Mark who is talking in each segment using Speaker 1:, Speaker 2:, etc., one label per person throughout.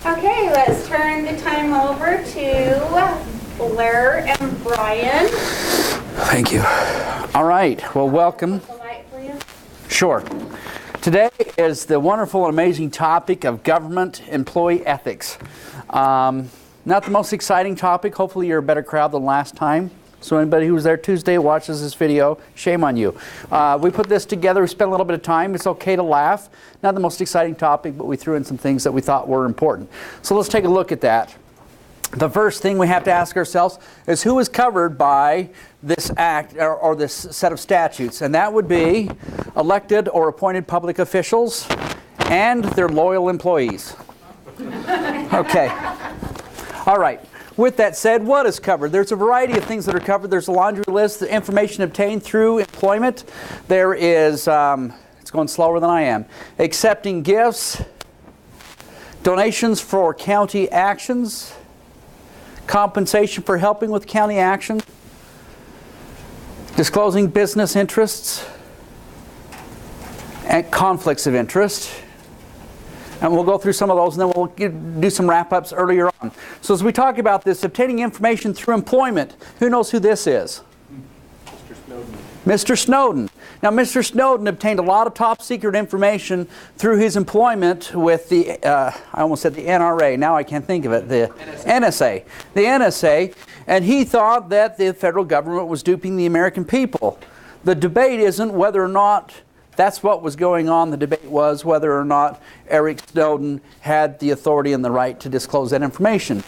Speaker 1: Okay, let's turn the time over to Blair and Brian.
Speaker 2: Thank you. All right, well, welcome. Sure. Today is the wonderful and amazing topic of government employee ethics. Not the most exciting topic. Hopefully you're a better crowd than last time. So anybody who was there Tuesday watches this video, shame on you. We put this together, we spent a little bit of time. It's okay to laugh. Not the most exciting topic, but we threw in some things that we thought were important. So let's take a look at that. The first thing we have to ask ourselves is who is covered by this act or this set of statutes, and that would be elected or appointed public officials and their loyal employees. Okay. All right. With that said, what is covered? There's a variety of things that are covered. There's a laundry list, the information obtained through employment. There is, it's going slower than I am, accepting gifts, donations for county actions, compensation for helping with county action, disclosing business interests, and conflicts of interest. And we'll go through some of those and then we'll do some wrap-ups earlier on. So as we talk about this, obtaining information through employment, who knows who this is? Mr. Snowden. Mr. Snowden. Now Mr. Snowden obtained a lot of top secret information through his employment with the, I almost said the NRA, now I can't think of it, the NSA. The NSA, and he thought that the federal government was duping the American people. The debate isn't whether or not that's what was going on. The debate was whether or not Eric Snowden had the authority and the right to disclose that information.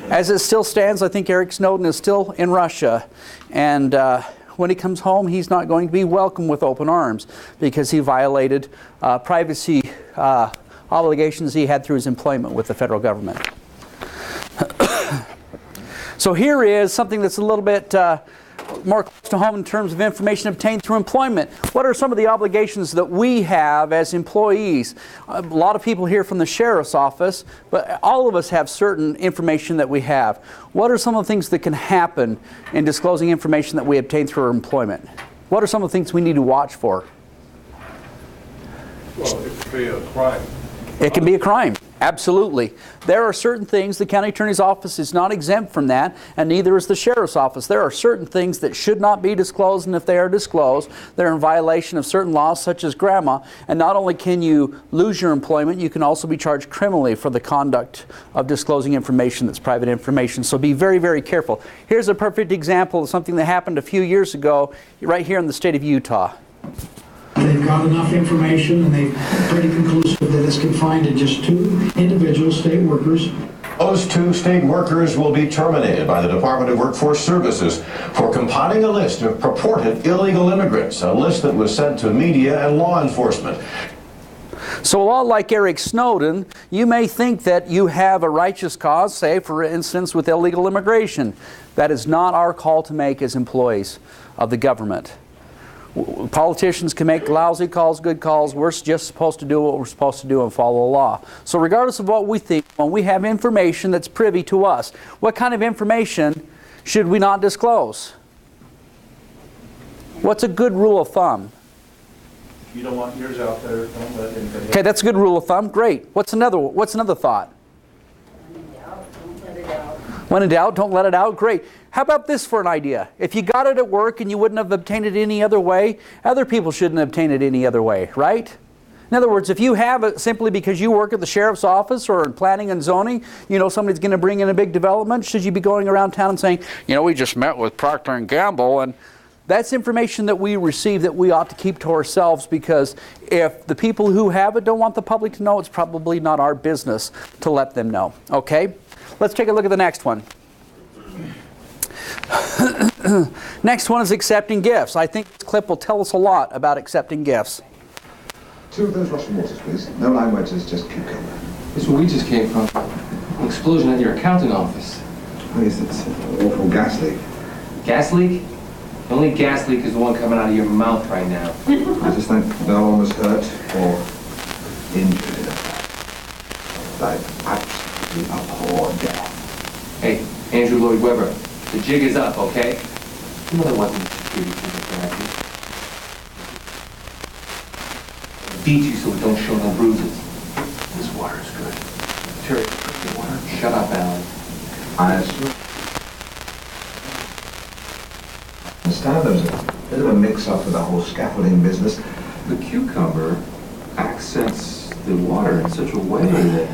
Speaker 2: As it still stands, I think Eric Snowden is still in Russia, and when he comes home, he's not going to be welcomed with open arms because he violated privacy obligations he had through his employment with the federal government. So here is something that's a little bit more close to home in terms of information obtained through employment. What are some of the obligations that we have as employees? A lot of people here from the sheriff's office, but all of us have certain information that we have. What are some of the things that can happen in disclosing information that we obtain through our employment? What are some of the things we need to watch for?
Speaker 3: Well, it could be a crime.
Speaker 2: It can be a crime. Absolutely. There are certain things, the county attorney's office is not exempt from that, and neither is the sheriff's office. There are certain things that should not be disclosed, and if they are disclosed, they're in violation of certain laws such as GRAMA. And not only can you lose your employment, you can also be charged criminally for the conduct of disclosing information that's private information. So be very, very careful. Here's a perfect example of something that happened a few years ago right here in the state of Utah.
Speaker 4: They've got enough information and they've pretty conclusive that it's confined to just 2 individual state workers.
Speaker 5: Those 2 state workers will be terminated by the Department of Workforce Services for compiling a list of purported illegal immigrants, a list that was sent to media and law enforcement.
Speaker 2: So a lot like Eric Snowden, you may think that you have a righteous cause, say for instance with illegal immigration. That is not our call to make as employees of the government. Politicians can make lousy calls, good calls. We're just supposed to do what we're supposed to do and follow the law. So regardless of what we think, when we have information that's privy to us, what kind of information should we not disclose? What's a good rule of thumb?
Speaker 3: You don't want yours out there, don't let anybody.
Speaker 2: Okay, that's a good rule of thumb. Great. What's another thought?
Speaker 1: When in doubt, don't let it out.
Speaker 2: When in doubt, don't let it out. Great. How about this for an idea? If you got it at work and you wouldn't have obtained it any other way, other people shouldn't obtain it any other way, right? In other words, if you have it simply because you work at the sheriff's office or in planning and zoning, you know somebody's going to bring in a big development, should you be going around town and saying, you know, we just met with Procter & Gamble, and that's information that we receive that we ought to keep to ourselves, because if the people who have it don't want the public to know, it's probably not our business to let them know. Okay? Let's take a look at the next one. Next one is accepting gifts. I think this clip will tell us a lot about accepting gifts.
Speaker 6: 2 of those Russian waters, please. No lime wedges, just cucumber.
Speaker 7: This is where we just came from. An explosion at your accounting office.
Speaker 6: Oh, yes, it's an awful gas leak.
Speaker 7: Gas leak? The only gas leak is the one coming out of your mouth right now.
Speaker 6: I just think no one was hurt or injured. I absolutely abhor death.
Speaker 7: Hey, Andrew Lloyd Webber, the jig is up, okay? You know there wasn't a security team around you. Beat you so we don't show no bruises.
Speaker 8: This water is good.
Speaker 7: Terry, shut up, Alan.
Speaker 6: I understand there's a bit of a mix-up with the whole scaffolding business.
Speaker 7: The cucumber accents the water in such a way that...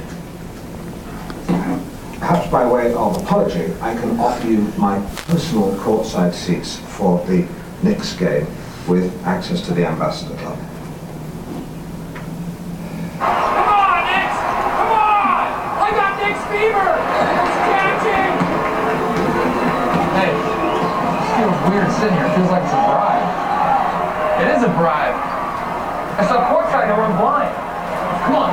Speaker 6: Perhaps by way of apology, I can offer you my personal courtside seats for the Knicks game with access to the Ambassador Club.
Speaker 8: Come on, Knicks! Come on! I got Knicks fever! It's catching!
Speaker 9: Hey, this feels weird sitting here. It feels like it's a bribe. It is a bribe. I saw courtside and we're blind. Come on.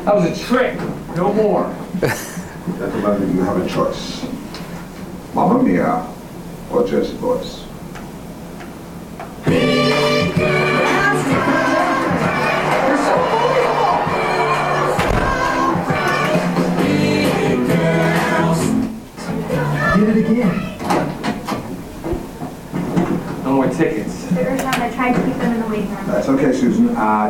Speaker 9: That was a trick. No more.
Speaker 6: Gentlemen, you have a choice. Mamma Mia or Jersey Boys.
Speaker 4: Did it again.
Speaker 7: No more tickets.
Speaker 10: Every time I tried to keep them in the waiting room.
Speaker 6: That's okay, Susan.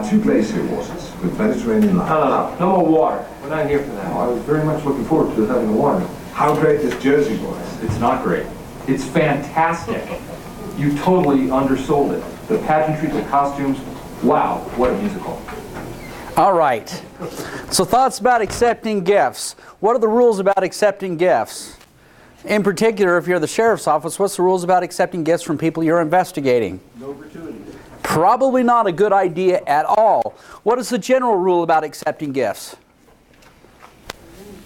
Speaker 6: 2 glacier waters with Mediterranean light.
Speaker 9: No more water. We're not here for that.
Speaker 7: I was very much looking forward to having the water.
Speaker 6: How great is Jersey Boys?
Speaker 7: It's not great. It's fantastic. You totally undersold it. The pageantry, the costumes, wow, what a musical.
Speaker 2: All right. So thoughts about accepting gifts. What are the rules about accepting gifts? In particular, if you're the sheriff's office, what's the rules about accepting gifts from people you're investigating?
Speaker 3: No gratuity.
Speaker 2: Probably not a good idea at all. What is the general rule about accepting gifts?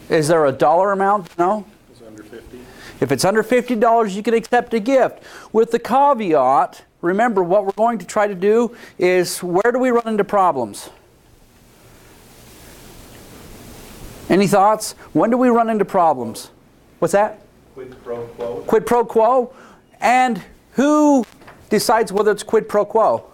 Speaker 2: Is there a dollar amount? No?
Speaker 3: It's under 50.
Speaker 2: If it's under $50, you can accept a gift. With the caveat, remember what we're going to try to do is, where do we run into problems? Any thoughts? When do we run into problems? What's that?
Speaker 3: Quid pro quo.
Speaker 2: Quid pro quo. And who decides whether it's quid pro quo?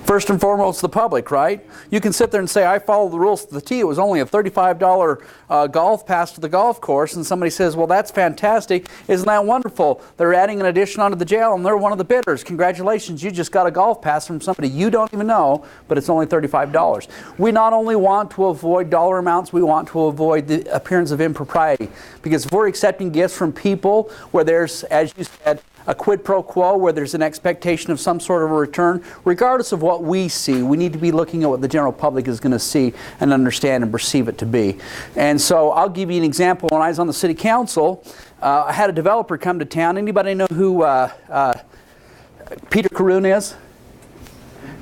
Speaker 2: First and foremost, the public, right? You can sit there and say, I follow the rules to the T. It was only a $35 golf pass to the golf course. And somebody says, well, that's fantastic. Isn't that wonderful? They're adding an addition onto the jail, and they're one of the bidders. Congratulations, you just got a golf pass from somebody you don't even know, but it's only $35. We not only want to avoid dollar amounts, we want to avoid the appearance of impropriety. Because if we're accepting gifts from people where there's, as you said, a quid pro quo, where there's an expectation of some sort of a return, regardless of what we see, we need to be looking at what the general public is going to see and understand and perceive it to be. And so I'll give you an example. When I was on the city council, I had a developer come to town. Anybody know who Peter Caroon is?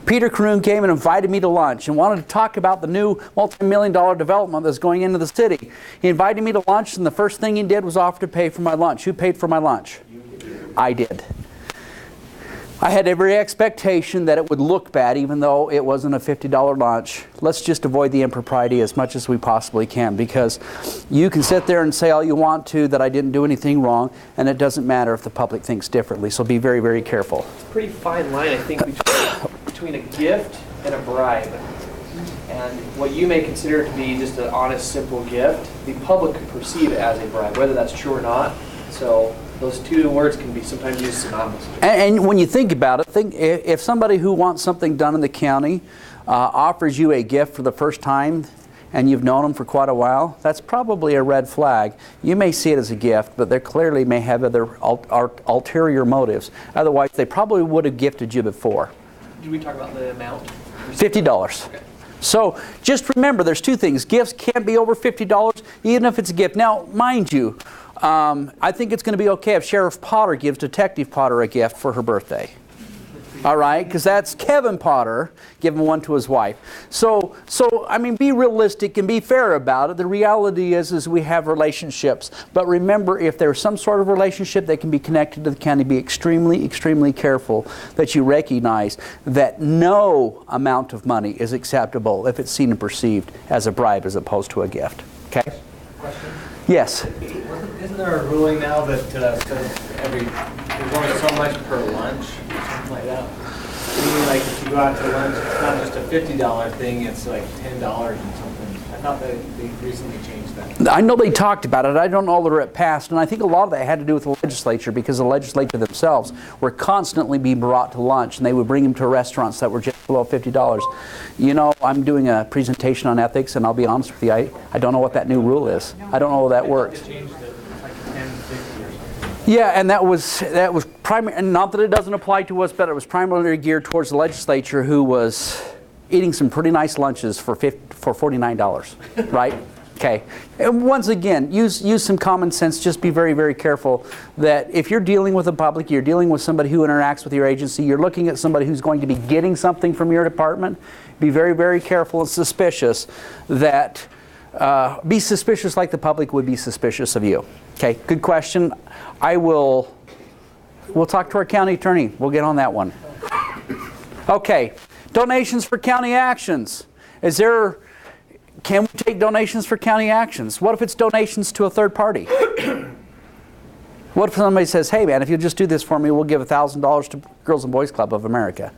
Speaker 2: Peter Caroon came and invited me to lunch and wanted to talk about the new multi-million-dollar development that's going into the city. He invited me to lunch, and the first thing he did was offer to pay for my lunch. Who paid for my lunch? I did. I had every expectation that it would look bad, even though it wasn't a $50 lunch. Let's just avoid the impropriety as much as we possibly can, because you can sit there and say all you want to that I didn't do anything wrong, and it doesn't matter if the public thinks differently. So be very, very careful.
Speaker 11: It's a pretty fine line, I think, between a gift and a bribe. And what you may consider to be just an honest, simple gift, the public could perceive it as a bribe, whether that's true or not. So those two words can be sometimes used synonymously.
Speaker 2: And when you think about it, think if somebody who wants something done in the county offers you a gift for the first time, and you've known them for quite a while, that's probably a red flag. You may see it as a gift, but they clearly may have other ulterior motives. Otherwise, they probably would have gifted you before.
Speaker 11: Did we talk about the amount?
Speaker 2: $50. Okay. So just remember, there's two things. Gifts can't be over $50, even if it's a gift. Now, mind you, I think it's going to be okay if Sheriff Potter gives Detective Potter a gift for her birthday. All right? Because that's Kevin Potter giving one to his wife. So I mean, be realistic and be fair about it. The reality is we have relationships. But remember, if there's some sort of relationship that can be connected to the county, be extremely, extremely careful that you recognize that no amount of money is acceptable if it's seen and perceived as a bribe as opposed to a gift. Okay?
Speaker 12: Question?
Speaker 2: Yes.
Speaker 12: Isn't there a ruling now that says there's only so much per lunch or something like that? Meaning, like, if you go out to lunch, it's not just a $50 thing; it's like $10 and something. thought they recently changed that.
Speaker 2: I know they talked about it. I don't know that it passed, and I think a lot of that had to do with the legislature, because the legislature themselves were constantly being brought to lunch, and they would bring them to restaurants that were just below $50. You know, I'm doing a presentation on ethics, and I'll be honest with you, I don't know what that new rule is. I don't know how that works.
Speaker 12: They changed it. It's like 10, 50 or something.
Speaker 2: Yeah, and that was primary, and not that it doesn't apply to us, but it was primarily geared towards the legislature, who was eating some pretty nice lunches for $49, right? Okay. And once again, use some common sense. Just be very, very careful that if you're dealing with the public, you're dealing with somebody who interacts with your agency, you're looking at somebody who's going to be getting something from your department, be very, very careful and suspicious that, be suspicious like the public would be suspicious of you. Okay, good question. We'll talk to our county attorney. We'll get on that one. Okay, donations for county actions. Can we take donations for county actions? What if it's donations to a third party? What if somebody says, hey man, if you'll just do this for me, we'll give $1,000 to Girls and Boys Club of America?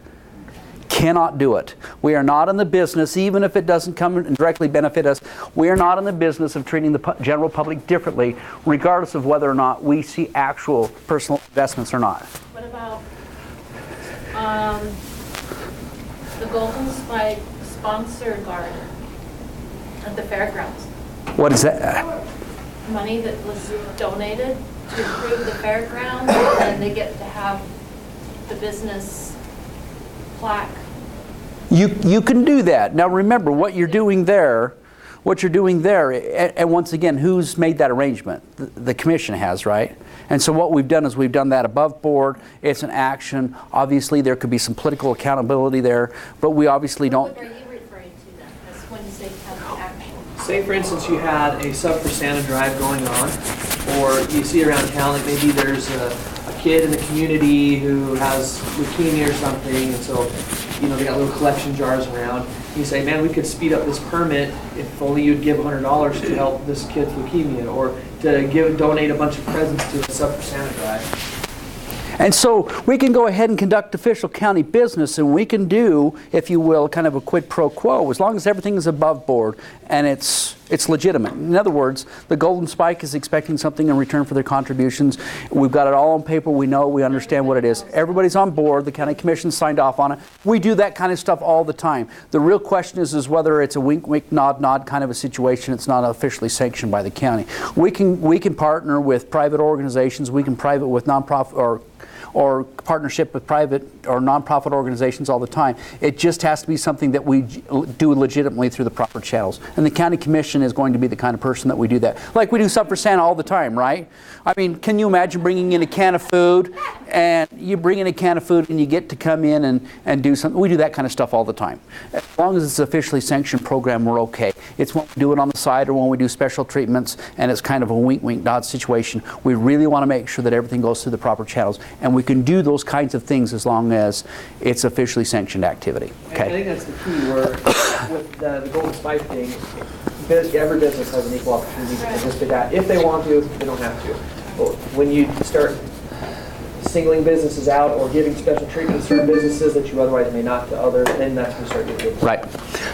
Speaker 2: Cannot do it. We are not in the business, even if it doesn't come and directly benefit us, we are not in the business of treating the general public differently, regardless of whether or not we see actual personal investments or not.
Speaker 13: What about the Golden Spike sponsored garden at the fairgrounds?
Speaker 2: What is that?
Speaker 13: Money that was donated to improve the fairgrounds, and they get to have the business plaque.
Speaker 2: You can do that. Now remember, what you're doing there, and once again, who's made that arrangement? The commission has, right? And so what we've done is we've done that above board. It's an action. Obviously, there could be some political accountability there, but we obviously don't.
Speaker 13: What are you referring to then? That's when you say county action.
Speaker 11: Say, for instance, you had a Sub for Santa drive going on, or you see around town, like maybe there's a kid in the community who has leukemia or something, and so, you know, they got little collection jars around. You say, man, we could speed up this permit if only you'd give $100 to help this kid's leukemia, or to donate a bunch of presents to a Sub for Santa drive.
Speaker 2: And so we can go ahead and conduct official county business, and we can do, if you will, kind of a quid pro quo, as long as everything is above board and it's legitimate. In other words, the Golden Spike is expecting something in return for their contributions. We've got it all on paper. We know, we understand what it is. Everybody's on board. The county commission signed off on it. We do that kind of stuff all the time. The real question is whether it's a wink, wink, nod, nod kind of a situation. It's not officially sanctioned by the county. We can partner with private organizations. We can private with nonprofit or partnership with private or nonprofit organizations all the time. It just has to be something that we do legitimately through the proper channels. And the county commission is going to be the kind of person that we do that. Like we do Sub for Santa all the time, right? I mean, can you imagine bringing in a can of food, and you bring in a can of food and you get to come in and do something? We do that kind of stuff all the time. As long as it's an officially sanctioned program, we're okay. It's when we do it on the side or when we do special treatments and it's kind of a wink, wink, nod situation. We really want to make sure that everything goes through the proper channels, and we can do those kinds of things as long as it's officially sanctioned activity. Okay.
Speaker 11: I think that's the key, where with the Golden Spike thing, because every business has an equal opportunity to participate at. If they want to, they don't have to. But when you start singling businesses out or giving special treatment to certain businesses that you otherwise may not to others, then that's when you start getting good.
Speaker 2: Right.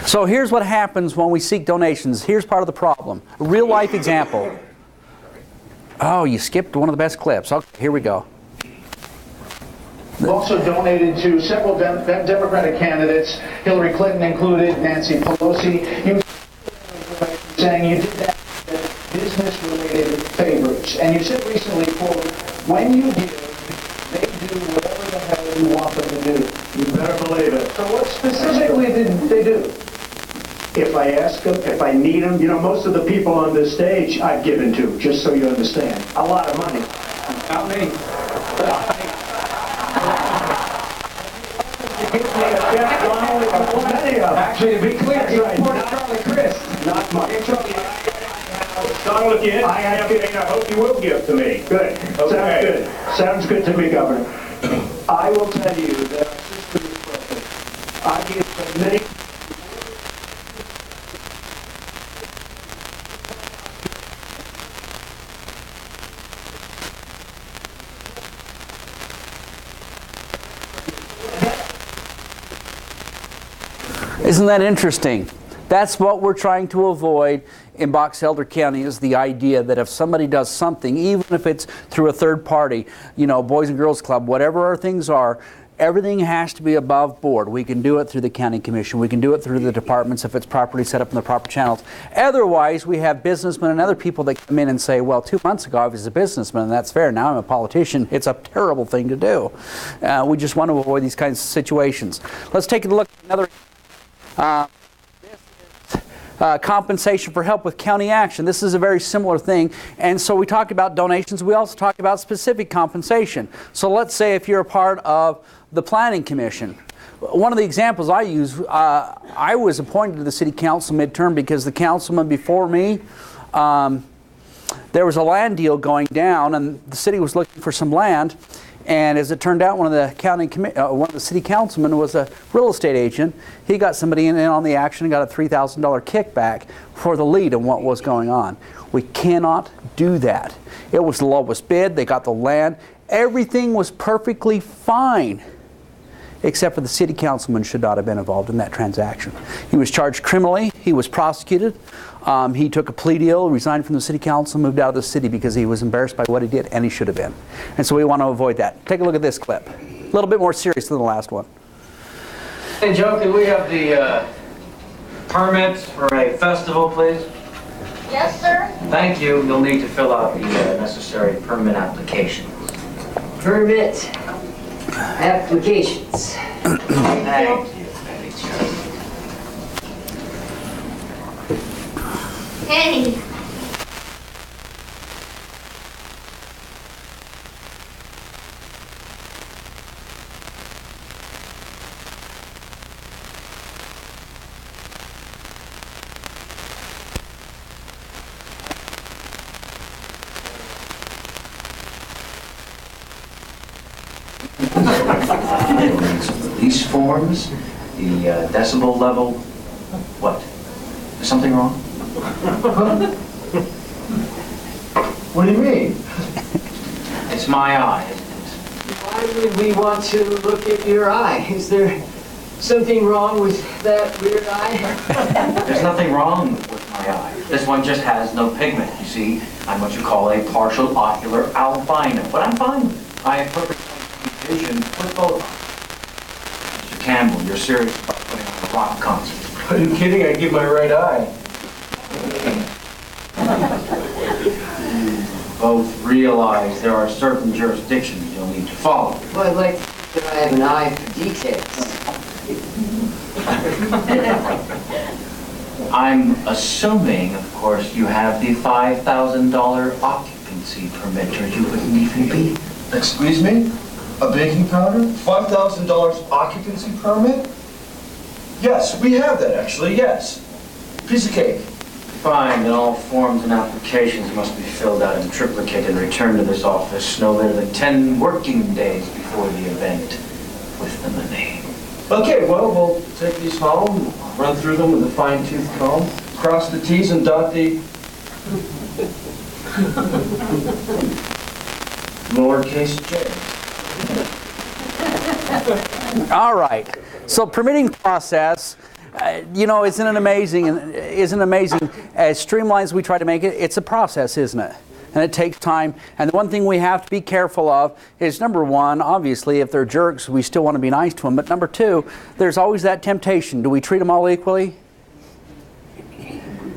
Speaker 2: So here's what happens when we seek donations. Here's part of the problem. A real life example. Oh, you skipped one of the best clips. Okay, here we go.
Speaker 4: Also donated to several Democratic candidates, Hillary Clinton included, Nancy Pelosi. You saying you did that business-related favors, and you said recently, quote, when you give, they do whatever the hell you want them to do. You better believe it. So what specifically did they do? If I ask them, if I need them, you know, most of the people on this stage I've given to, just so you understand. A lot of money. Not me. Actually, to be clear, it's right. Charlie Chris, not much. Donald, again, I hope you will give to me. Good. Okay. Sounds good. Sounds good to me, Governor. I will tell you that our system is perfect. I give so many.
Speaker 2: Isn't that interesting? That's what we're trying to avoid in Box Elder County, is the idea that if somebody does something, even if it's through a third party, you know, Boys and Girls Club, whatever our things are, everything has to be above board. We can do it through the county commission. We can do it through the departments if it's properly set up in the proper channels. Otherwise, we have businessmen and other people that come in and say, well, 2 months ago I was a businessman and that's fair. Now I'm a politician. It's a terrible thing to do. We just want to avoid these kinds of situations. Let's take a look at another. Compensation for help with county action. This is a very similar thing. And so we talk about donations. We also talk about specific compensation. So let's say if you're a part of the Planning Commission. One of the examples I use, I was appointed to the City Council midterm because the councilman before me, there was a land deal going down and the city was looking for some land. And as it turned out, one of the city councilmen was a real estate agent. He got somebody in on the action and got a $3,000 kickback for the lead on what was going on. We cannot do that. It was the lowest bid. They got the land. Everything was perfectly fine, except for the city councilman should not have been involved in that transaction. He was charged criminally. He was prosecuted. He took a plea deal, resigned from the city council, moved out of the city because he was embarrassed by what he did, and he should have been. And so we want to avoid that. Take a look at this clip. A little bit more serious than the last one.
Speaker 14: Hey Joe, can we have the permit for a festival, please?
Speaker 1: Yes, sir.
Speaker 14: Thank you. You'll need to fill out the necessary permit applications.
Speaker 15: Permit applications.
Speaker 14: Thank you.
Speaker 1: Hey.
Speaker 14: The lease forms, the decibel level. What? Is something wrong?
Speaker 15: What do you mean?
Speaker 14: It's my eye.
Speaker 15: Why would we want to look at your eye? Is there something wrong with that weird eye?
Speaker 14: There's nothing wrong with my eye. This one just has no pigment. You see, I'm what you call a partial ocular albino, but I'm fine with it. I have perfect vision with both eyes. Mr. Campbell, you're serious about putting on a rock concert.
Speaker 15: Are you kidding? I give my right eye.
Speaker 14: Both realize there are certain jurisdictions you'll need to follow.
Speaker 15: Well, I'd like to think that I have an eye for details.
Speaker 14: I'm assuming, of course, you have the $5,000 occupancy permit, or you wouldn't even be.
Speaker 6: Excuse me? A baking powder? $5,000 occupancy permit? Yes, we have that actually, yes. Piece of cake.
Speaker 14: Fine, then all forms and applications must be filled out in triplicate and returned to this office no later than 10 working days before the event with the money.
Speaker 6: Okay, well, we'll take these home, run through them with a fine-tooth comb, cross the T's and dot the lowercase j.
Speaker 2: All right. So permitting process, you know, isn't it amazing? As streamlined as we try to make it, it's a process, isn't it? And it takes time. And the one thing we have to be careful of is, number one, obviously, if they're jerks, we still want to be nice to them. But number two, there's always that temptation. Do we treat them all equally?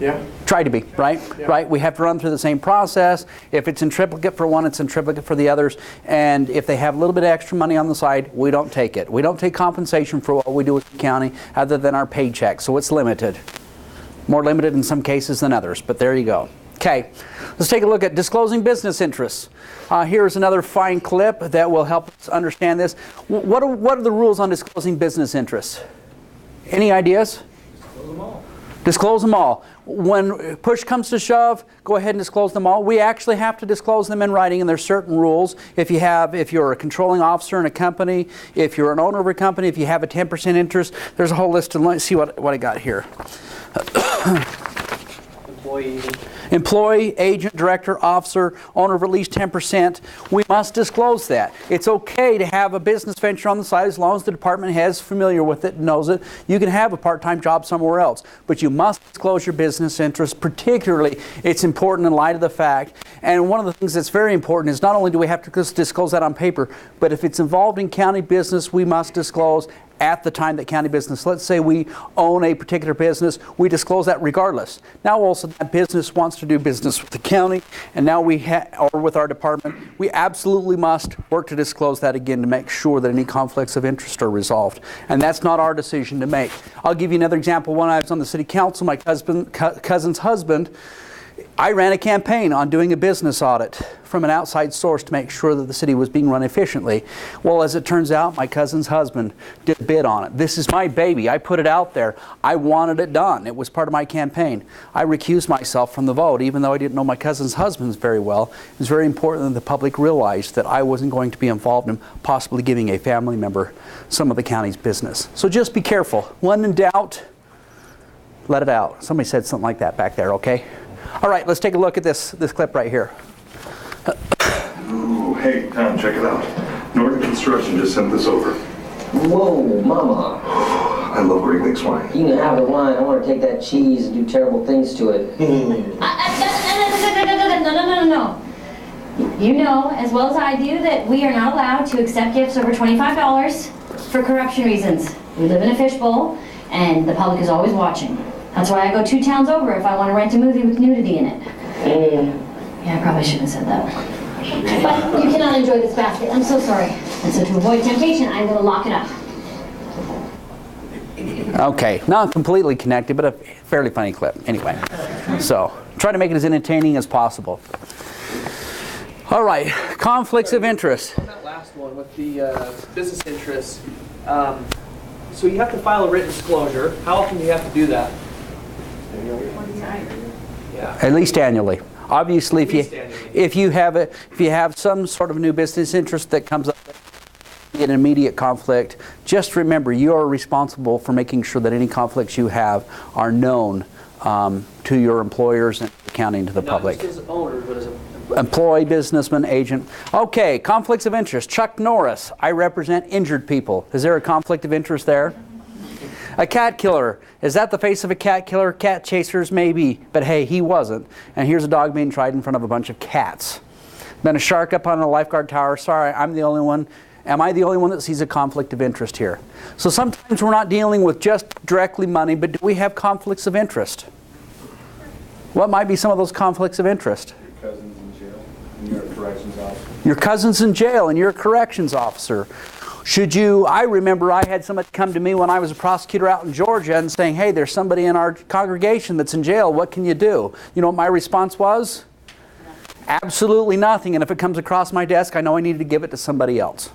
Speaker 12: Yeah.
Speaker 2: Try to be, right?
Speaker 12: Yeah.
Speaker 2: Right? We have to run through the same process. If it's in triplicate for one, it's in triplicate for the others. And if they have a little bit of extra money on the side, we don't take it. We don't take compensation for what we do with the county other than our paycheck. So it's limited. More limited in some cases than others, but there you go. Okay, let's take a look at disclosing business interests. Here's another fine clip that will help us understand this. What are the rules on disclosing business interests? Any ideas?
Speaker 12: Disclose them all.
Speaker 2: Disclose them all. When push comes to shove, go ahead and disclose them all. We actually have to disclose them in writing, and there's certain rules. If you're a controlling officer in a company, if you're an owner of a company, if you have a 10% interest, there's a whole list. Let's see what I got here.
Speaker 11: employee.
Speaker 2: Employee, agent, director, officer, owner of at least 10%, we must disclose that. It's okay to have a business venture on the side as long as the department head is familiar with it and knows it. You can have a part-time job somewhere else, but you must disclose your business interests. Particularly, it's important in light of the fact, and one of the things that's very important is not only do we have to disclose that on paper, but if it's involved in county business, we must disclose at the time that county business, let's say we own a particular business, we disclose that regardless. Now also that business wants to do business with the county, and now or with our department, we absolutely must work to disclose that again to make sure that any conflicts of interest are resolved. And that's not our decision to make. I'll give you another example. When I was on the city council, my cousin's husband, I ran a campaign on doing a business audit from an outside source to make sure that the city was being run efficiently. Well, as it turns out, my cousin's husband did a bid on it. This is my baby. I put it out there. I wanted it done. It was part of my campaign. I recused myself from the vote, even though I didn't know my cousin's husband very well. It was very important that the public realized that I wasn't going to be involved in possibly giving a family member some of the county's business. So just be careful. When in doubt, let it out. Somebody said something like that back there, okay? All right, let's take a look at this clip right here.
Speaker 16: Ooh, hey, Tom, check it out. Norton Construction just sent this over.
Speaker 17: Whoa, mama.
Speaker 16: I love Great Lakes wine.
Speaker 17: You can have the wine. I want to take that cheese and do terrible things to it.
Speaker 10: No. You know as well as I do that we are not allowed to accept gifts over $25 for corruption reasons. We live in a fishbowl, and the public is always watching. That's why I go 2 towns over if I want to rent a movie with nudity in it. Yeah, I probably shouldn't have said that. But you cannot enjoy this basket. I'm so sorry. And so to avoid temptation, I'm going to lock it up.
Speaker 2: Okay, not completely connected, but a fairly funny clip. Anyway, so try to make it as entertaining as possible. All right, conflicts of interest.
Speaker 11: On that last one with the business interests, so you have to file a written disclosure. How often do you have to do that? Yeah.
Speaker 2: At least annually. Obviously, if you have some sort of new business interest that comes up in an immediate conflict, just remember you are responsible for making sure that any conflicts you have are known to your employers and accounting to the public.
Speaker 11: Not just as owner, but as an
Speaker 2: employee, businessman, agent. Okay, conflicts of interest. Chuck Norris, I represent injured people. Is there a conflict of interest there? A cat killer. Is that the face of a cat killer? Cat chasers, maybe. But hey, he wasn't. And here's a dog being tried in front of a bunch of cats. Been a shark up on a lifeguard tower. Sorry, I'm the only one. Am I the only one that sees a conflict of interest here? So sometimes we're not dealing with just directly money, but do we have conflicts of interest? What might be some of those conflicts of interest?
Speaker 3: Your cousin's in jail and you're a corrections officer.
Speaker 2: Your cousin's in jail and you're a corrections officer. I remember I had somebody come to me when I was a prosecutor out in Georgia and saying, hey, there's somebody in our congregation that's in jail. What can you do? You know what my response was? Absolutely nothing. And if it comes across my desk, I know I need to give it to somebody else.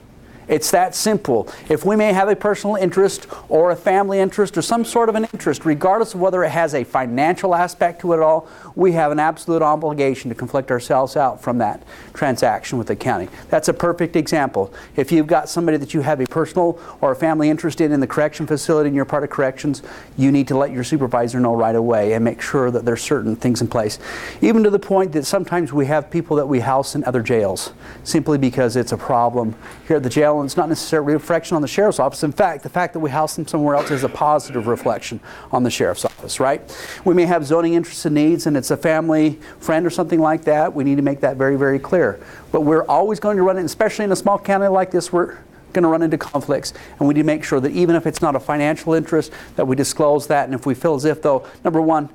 Speaker 2: It's that simple. If we may have a personal interest or a family interest or some sort of an interest, regardless of whether it has a financial aspect to it at all, we have an absolute obligation to conflict ourselves out from that transaction with the county. That's a perfect example. If you've got somebody that you have a personal or a family interest in the correction facility and you're part of corrections, you need to let your supervisor know right away and make sure that there's certain things in place. Even to the point that sometimes we have people that we house in other jails simply because it's a problem here at the jail. And it's not necessarily a reflection on the sheriff's office. In fact, the fact that we house them somewhere else is a positive reflection on the sheriff's office, right? We may have zoning interests and needs and it's a family friend or something like that. We need to make that very, very clear. But we're always going to run it, especially in a small county like this, we're going to run into conflicts. And we need to make sure that even if it's not a financial interest, that we disclose that. And if we feel as if, though, number one,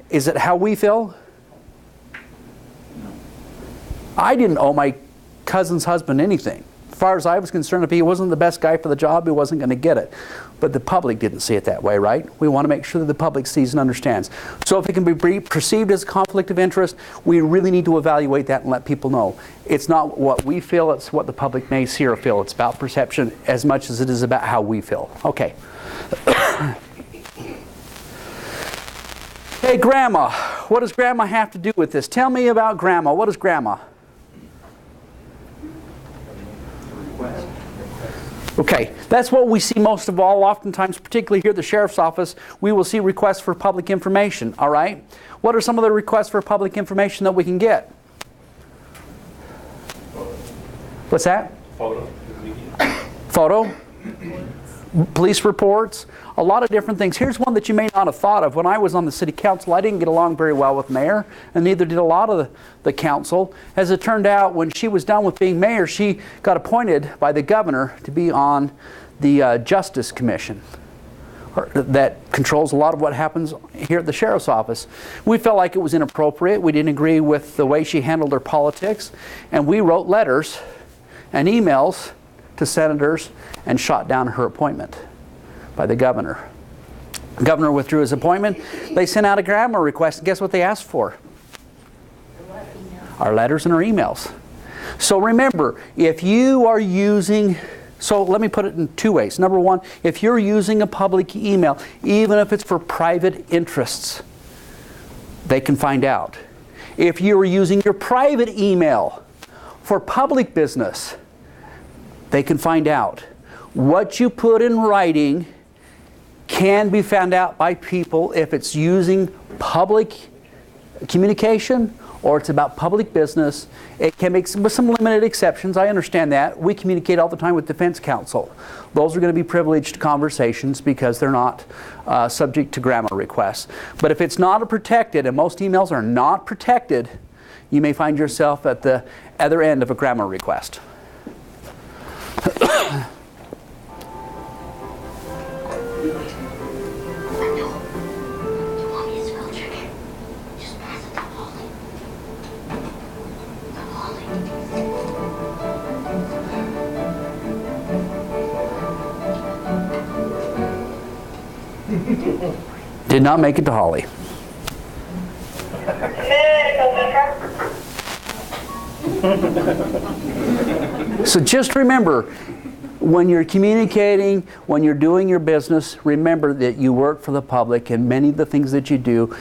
Speaker 2: is it how we feel? I didn't owe my cousin's husband anything. As far as I was concerned, if he wasn't the best guy for the job, he wasn't going to get it. But the public didn't see it that way, right? We want to make sure that the public sees and understands. So if it can be perceived as a conflict of interest, we really need to evaluate that and let people know. It's not what we feel, it's what the public may see or feel. It's about perception as much as it is about how we feel. Okay. Hey, Grandma. What does Grandma have to do with this? Tell me about Grandma. What is Grandma? Okay, that's what we see most of all. Oftentimes, particularly here at the Sheriff's Office, we will see requests for public information, all right? What are some of the requests for public information that we can get? What's that?
Speaker 3: Photo.
Speaker 2: Photo? Police reports? A lot of different things. Here's one that you may not have thought of. When I was on the city council, I didn't get along very well with mayor, and neither did a lot of the council. As it turned out, when she was done with being mayor, she got appointed by the governor to be on the Justice Commission that controls a lot of what happens here at the Sheriff's Office. We felt like it was inappropriate. We didn't agree with the way she handled her politics, and we wrote letters and emails to senators and shot down her appointment by the governor. The governor withdrew his appointment. They sent out a grammar request, and guess what they asked for? Our letters and our emails. So remember, if you are using, so let me put it in two ways. Number one, if you're using a public email, even if it's for private interests, they can find out. If you're using your private email for public business, they can find out. What you put in writing can be found out by people if it's using public communication or it's about public business. It can make with some limited exceptions. I understand that. We communicate all the time with defense counsel. Those are going to be privileged conversations because they're not subject to grammar requests. But if it's not protected, and most emails are not protected, you may find yourself at the other end of a grammar request. Did not make it to Holly. So just remember, when you're communicating, when you're doing your business, remember that you work for the public, and many of the things that you do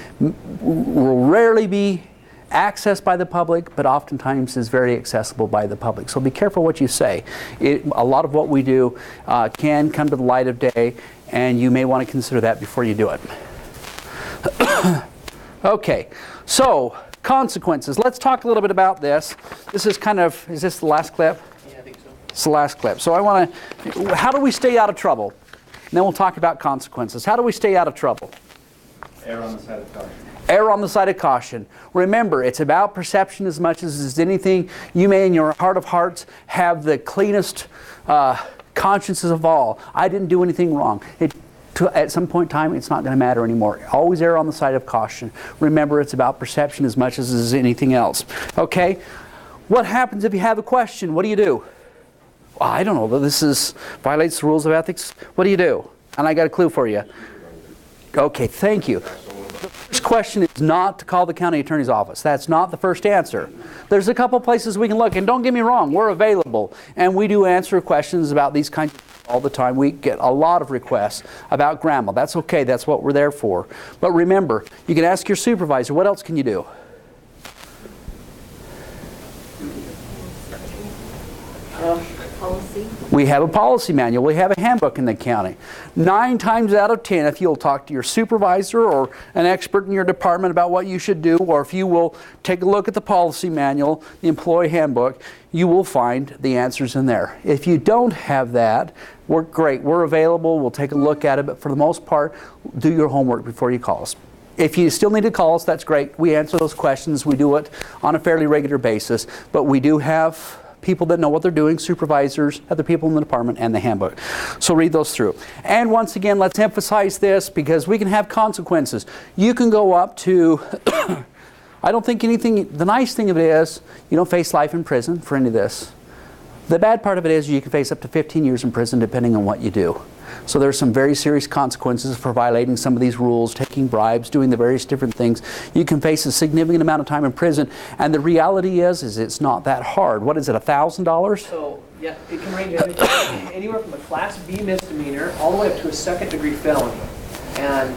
Speaker 2: will rarely be accessed by the public, but oftentimes is very accessible by the public. So be careful what you say. A lot of what we do can come to the light of day, and you may want to consider that before you do it. Okay, so consequences. Let's talk a little bit about this. This is kind of, is this the last clip?
Speaker 11: Yeah, I think so.
Speaker 2: It's the last clip. So I want to, how do we stay out of trouble? And then we'll talk about consequences. How do we stay out of trouble?
Speaker 3: Err on the side of caution.
Speaker 2: Err on the side of caution. Remember, it's about perception as much as it's anything. You may, in your heart of hearts, have the cleanest consciences of all. I didn't do anything wrong. At some point in time, it's not going to matter anymore. Always err on the side of caution. Remember, it's about perception as much as it is anything else. Okay? What happens if you have a question? What do you do? Well, I don't know. This violates the rules of ethics. What do you do? And I got a clue for you. Okay, thank you. The first question is not to call the county attorney's office. That's not the first answer. There's a couple places we can look, and don't get me wrong, we're available, and we do answer questions about these kinds of things all the time. We get a lot of requests about grammar. That's okay. That's what we're there for. But remember, you can ask your supervisor. What else can you do?
Speaker 13: Policy.
Speaker 2: We have a policy manual. We have a handbook in the county. 9 times out of 10, if you'll talk to your supervisor or an expert in your department about what you should do, or if you will take a look at the policy manual, the employee handbook, you will find the answers in there. If you don't have that, we're great. We're available. We'll take a look at it. But for the most part, do your homework before you call us. If you still need to call us, that's great. We answer those questions. We do it on a fairly regular basis. But we do have people that know what they're doing, supervisors, other people in the department, and the handbook. So read those through. And once again, let's emphasize this because we can have consequences. You can go up to, I don't think anything, the nice thing of it is you don't face life in prison for any of this. The bad part of it is you can face up to 15 years in prison depending on what you do. So there's some very serious consequences for violating some of these rules, taking bribes, doing the various different things. You can face a significant amount of time in prison, and the reality is it's not that hard. What is it, $1,000?
Speaker 11: So, yeah, it can range anywhere from a Class B misdemeanor all the way up to a second-degree felony. And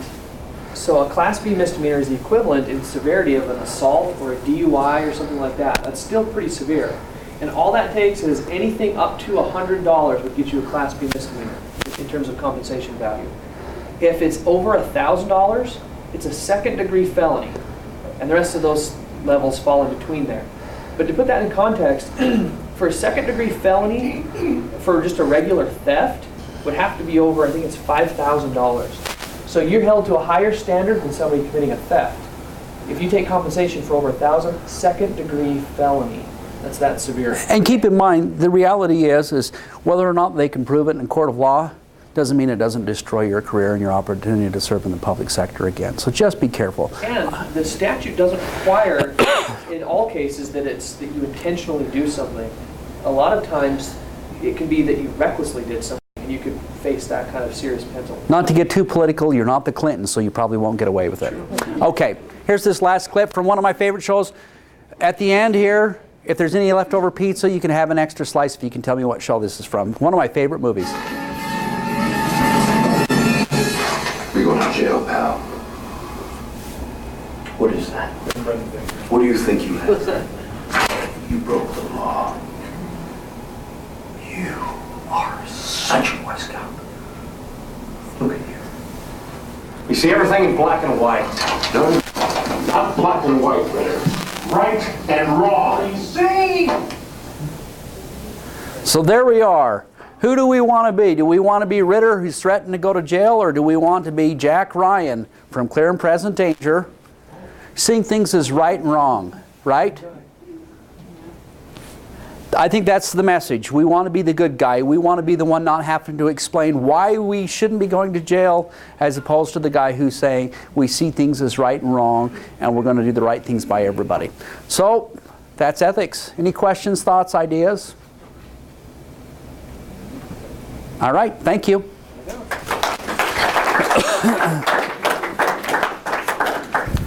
Speaker 11: so a Class B misdemeanor is the equivalent in severity of an assault or a DUI or something like that. That's still pretty severe. And all that takes is anything up to $100 would get you a Class B misdemeanor in terms of compensation value. If it's over $1,000, it's a second-degree felony, and the rest of those levels fall in between there. But to put that in context, for a second-degree felony, for just a regular theft, would have to be over, I think it's $5,000. So you're held to a higher standard than somebody committing a theft. If you take compensation for over $1,000, second-degree felony. That's that severe.
Speaker 2: And keep in mind, the reality is whether or not they can prove it in a court of law doesn't mean it doesn't destroy your career and your opportunity to serve in the public sector again. So just be careful.
Speaker 11: And the statute doesn't require, in all cases, that you intentionally do something. A lot of times, it can be that you recklessly did something, and you could face that kind of serious penalty.
Speaker 2: Not to get too political, you're not the Clintons, so you probably won't get away with it. Okay, here's this last clip from one of my favorite shows. At the end here, if there's any leftover pizza, you can have an extra slice if you can tell me what show this is from. One of my favorite movies.
Speaker 18: You're going to jail, pal. What is that? What do you think you have? You broke the law. You are such a Boy Scout. Look at you.
Speaker 19: You see everything in black and white.
Speaker 18: No, not black and white, Ritter. Right and wrong. You see?
Speaker 2: So there we are. Who do we want to be? Do we want to be Ritter, who's threatened to go to jail, or do we want to be Jack Ryan from Clear and Present Danger, seeing things as right and wrong, right? I think that's the message. We want to be the good guy. We want to be the one not having to explain why we shouldn't be going to jail, as opposed to the guy who's saying we see things as right and wrong and we're going to do the right things by everybody. So that's ethics. Any questions, thoughts, ideas? All right, thank you.